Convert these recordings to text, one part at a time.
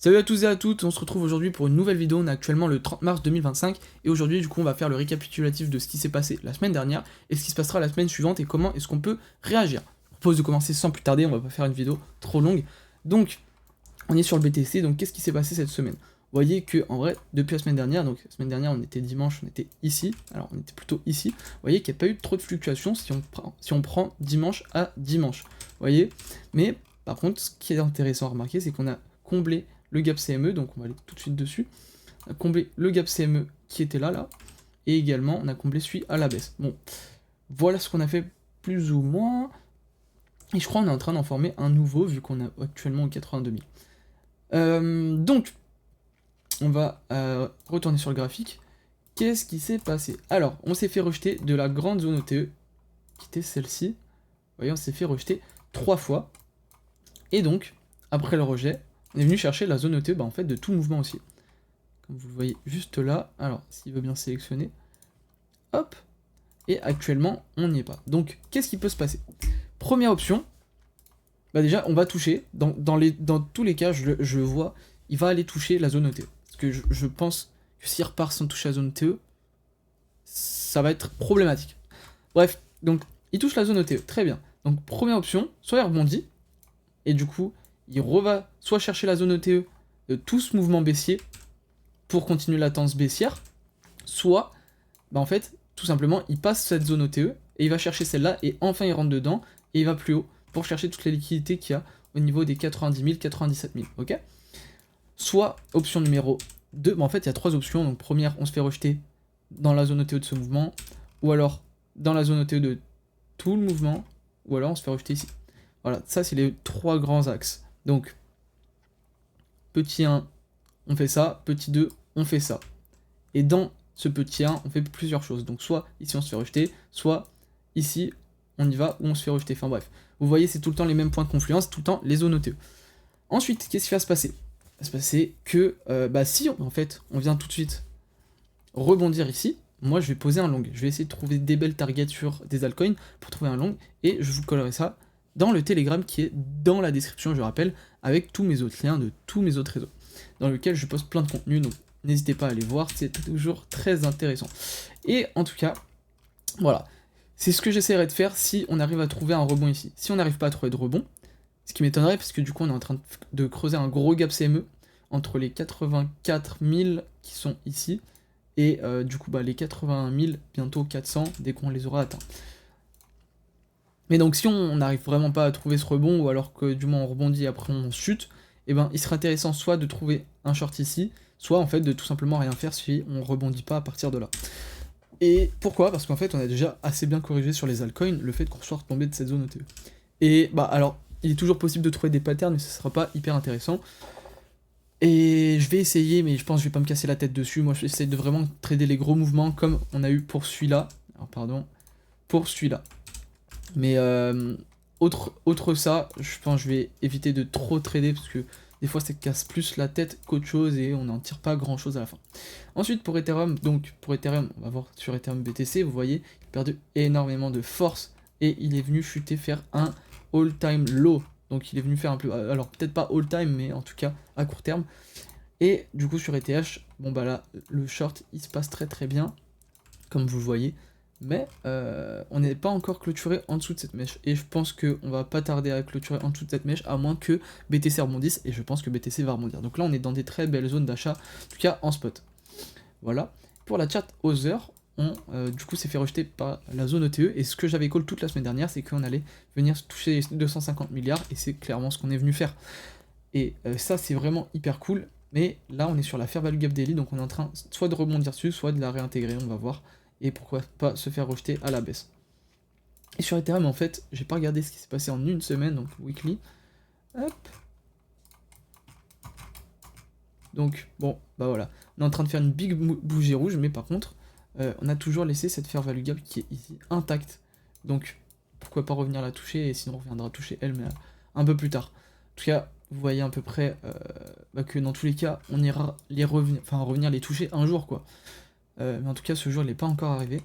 Salut à tous et à toutes, on se retrouve aujourd'hui pour une nouvelle vidéo, on est actuellement le 30 mars 2025 et aujourd'hui du coup on va faire le récapitulatif de ce qui s'est passé la semaine dernière et ce qui se passera la semaine suivante et comment est-ce qu'on peut réagir. Je propose de commencer sans plus tarder, on va pas faire une vidéo trop longue. Donc on est sur le BTC, donc qu'est-ce qui s'est passé cette semaine? Vous voyez que en vrai depuis la semaine dernière, donc la semaine dernière on était dimanche, on était ici, alors on était plutôt ici, vous voyez qu'il n'y a pas eu trop de fluctuations si on prend dimanche à dimanche, vous voyez. Mais par contre ce qui est intéressant à remarquer c'est qu'on a comblé le gap CME, donc on va aller tout de suite dessus. On a comblé le gap CME qui était là, et également on a comblé celui à la baisse. Bon, voilà ce qu'on a fait plus ou moins, et je crois qu'on est en train d'en former un nouveau, vu qu'on est actuellement au 82 000. Donc, on va retourner sur le graphique. Qu'est-ce qui s'est passé? Alors, on s'est fait rejeter de la grande zone OTE, qui était celle-ci. Vous voyez, on s'est fait rejeter 3 fois, et donc, après le rejet, on est venu chercher la zone OTE en fait, de tout mouvement aussi. Comme vous le voyez juste là. Alors, s'il veut bien sélectionner. Hop. Et actuellement, on n'y est pas. Donc, qu'est-ce qui peut se passer? Première option. Bah déjà, on va toucher. Dans tous les cas, je vois, il va aller toucher la zone OTE. Parce que je pense que s'il repart sans toucher la zone OTE, ça va être problématique. Bref, donc, il touche la zone OTE. Très bien. Donc, première option, soit il rebondit. Et du coup, il va soit chercher la zone OTE de tout ce mouvement baissier pour continuer la tendance baissière, soit, bah en fait, tout simplement, il passe cette zone OTE et il va chercher celle-là et enfin il rentre dedans et il va plus haut pour chercher toutes les liquidités qu'il y a au niveau des 90 000, 97 000, ok? Soit, option numéro 2, bah en fait, il y a 3 options. Donc, première, on se fait rejeter dans la zone OTE de ce mouvement, ou alors dans la zone OTE de tout le mouvement, ou alors on se fait rejeter ici. Voilà, ça, c'est les 3 grands axes. Donc, petit 1, on fait ça, petit 2, on fait ça. Et dans ce petit 1, on fait plusieurs choses. Donc soit ici on se fait rejeter, soit ici on y va ou on se fait rejeter. Enfin bref, vous voyez c'est tout le temps les mêmes points de confluence, tout le temps les zones OTE. Ensuite, qu'est-ce qui va se passer? Il va se passer que si en fait on vient tout de suite rebondir ici, moi je vais poser un long. Je vais essayer de trouver des belles targets sur des altcoins pour trouver un long et je vous collerai ça dans le Telegram qui est dans la description, je rappelle, avec tous mes autres liens de tous mes autres réseaux, dans lequel je poste plein de contenu, donc n'hésitez pas à aller voir, c'est toujours très intéressant. Et en tout cas, voilà, c'est ce que j'essaierai de faire si on arrive à trouver un rebond ici. Si on n'arrive pas à trouver de rebond, ce qui m'étonnerait, parce que du coup on est en train de creuser un gros gap CME entre les 84 000 qui sont ici, et du coup les 81 000, bientôt 400, dès qu'on les aura atteints. Mais donc si on n'arrive vraiment pas à trouver ce rebond, ou alors que du moins on rebondit et après on chute, et ben il serait intéressant soit de trouver un short ici, soit en fait de tout simplement rien faire si on rebondit pas à partir de là. Et pourquoi? Parce qu'en fait on a déjà assez bien corrigé sur les altcoins le fait qu'on soit retombé de cette zone OTE. Et alors il est toujours possible de trouver des patterns, mais ce sera pas hyper intéressant. Et je vais essayer, mais je pense que je vais pas me casser la tête dessus. Moi j'essaie de vraiment trader les gros mouvements comme on a eu pour celui-là. Alors pardon, pour celui-là. Mais autre ça, je pense que je vais éviter de trop trader parce que des fois ça casse plus la tête qu'autre chose et on n'en tire pas grand chose à la fin. Ensuite pour Ethereum, on va voir sur Ethereum BTC, vous voyez, il a perdu énormément de force et il est venu chuter faire un all-time low. Donc il est venu faire un peu, alors peut-être pas all-time mais en tout cas à court terme. Et du coup sur ETH, bon bah là le short il se passe très très bien, comme vous le voyez. Mais on n'est pas encore clôturé en dessous de cette mèche. Et je pense qu'on va pas tarder à clôturer en dessous de cette mèche, à moins que BTC rebondisse. Et je pense que BTC va rebondir. Donc là, on est dans des très belles zones d'achat, en tout cas en spot. Voilà. Pour la chart Other, on du coup s'est fait rejeter par la zone OTE. Et ce que j'avais call toute la semaine dernière, c'est qu'on allait venir toucher les 250 milliards. Et c'est clairement ce qu'on est venu faire. Et ça, c'est vraiment hyper cool. Mais là, on est sur la Fair Value Gap Daily. Donc on est en train soit de rebondir dessus, soit de la réintégrer. On va voir. Et pourquoi pas se faire rejeter à la baisse. Et sur Ethereum, en fait, j'ai pas regardé ce qui s'est passé en une semaine, donc weekly. Hop. Donc, bon, bah voilà. On est en train de faire une big bougie rouge, mais par contre, on a toujours laissé cette fair value gap qui est ici intacte. Donc, pourquoi pas revenir la toucher, et sinon on reviendra toucher elle, mais un peu plus tard. En tout cas, vous voyez à peu près que dans tous les cas, on ira revenir les toucher un jour, quoi. Mais en tout cas ce jour il n'est pas encore arrivé.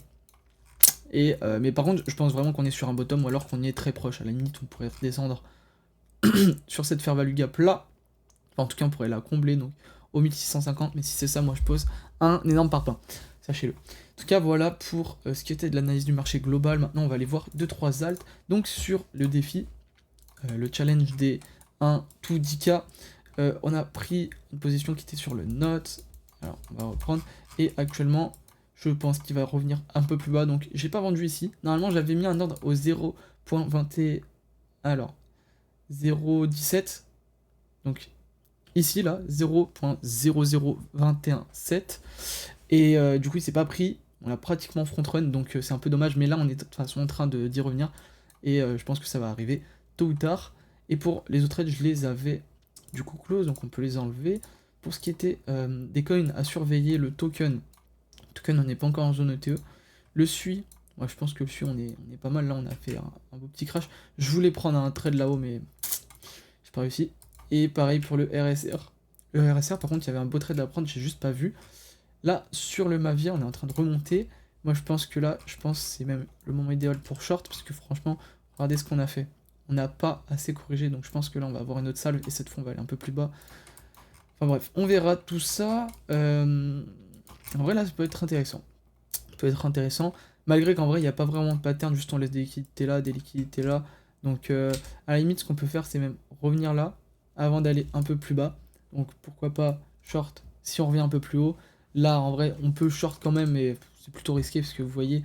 Et mais par contre je pense vraiment qu'on est sur un bottom ou alors qu'on y est très proche. À la limite on pourrait redescendre sur cette fair value gap là. Enfin, en tout cas, on pourrait la combler, donc au 1650, mais si c'est ça, moi je pose un énorme parpaing, sachez-le. En tout cas, voilà pour ce qui était de l'analyse du marché global. Maintenant, on va aller voir 2-3 alts. Donc sur le défi, le challenge des 1 to 10K, on a pris une position qui était sur le note. Alors, on va reprendre. Et actuellement, je pense qu'il va revenir un peu plus bas. Donc, j'ai pas vendu ici. Normalement, j'avais mis un ordre au 0.20. Alors, 0.17. Donc, ici, là, 0.00217. Et du coup, il s'est pas pris. On l'a pratiquement front run. Donc, c'est un peu dommage. Mais là, on est de toute façon en train d'y revenir. Et je pense que ça va arriver tôt ou tard. Et pour les autres trades, je les avais du coup close, donc on peut les enlever. Pour ce qui était des coins à surveiller, le token, on n'est pas encore en zone ETE. Le SUI, moi je pense que le SUI on est pas mal, là on a fait un beau petit crash. Je voulais prendre un trade là-haut mais j'ai pas réussi. Et pareil pour le RSR. Le RSR par contre il y avait un beau trade à prendre, j'ai juste pas vu. Là sur le Mavier on est en train de remonter. Moi je pense que là, c'est même le moment idéal pour short, parce que franchement, regardez ce qu'on a fait. On n'a pas assez corrigé, donc je pense que là on va avoir une autre salve et cette fois on va aller un peu plus bas. Enfin bref, on verra tout ça. En vrai là ça peut être intéressant. Ça peut être intéressant, malgré qu'en vrai il n'y a pas vraiment de pattern, juste on laisse des liquidités là. Donc à la limite ce qu'on peut faire c'est même revenir là, avant d'aller un peu plus bas. Donc pourquoi pas short si on revient un peu plus haut. Là en vrai on peut short quand même, mais c'est plutôt risqué parce que vous voyez,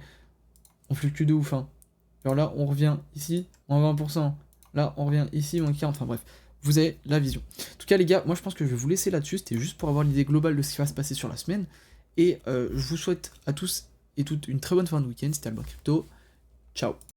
on fluctue de ouf hein. Alors là, on revient ici, moins 20%. Là, on revient ici, moins 40%. Enfin bref, vous avez la vision. En tout cas, les gars, moi je pense que je vais vous laisser là-dessus. C'était juste pour avoir l'idée globale de ce qui va se passer sur la semaine. Et je vous souhaite à tous et toutes une très bonne fin de week-end. C'était Albin Crypto. Ciao.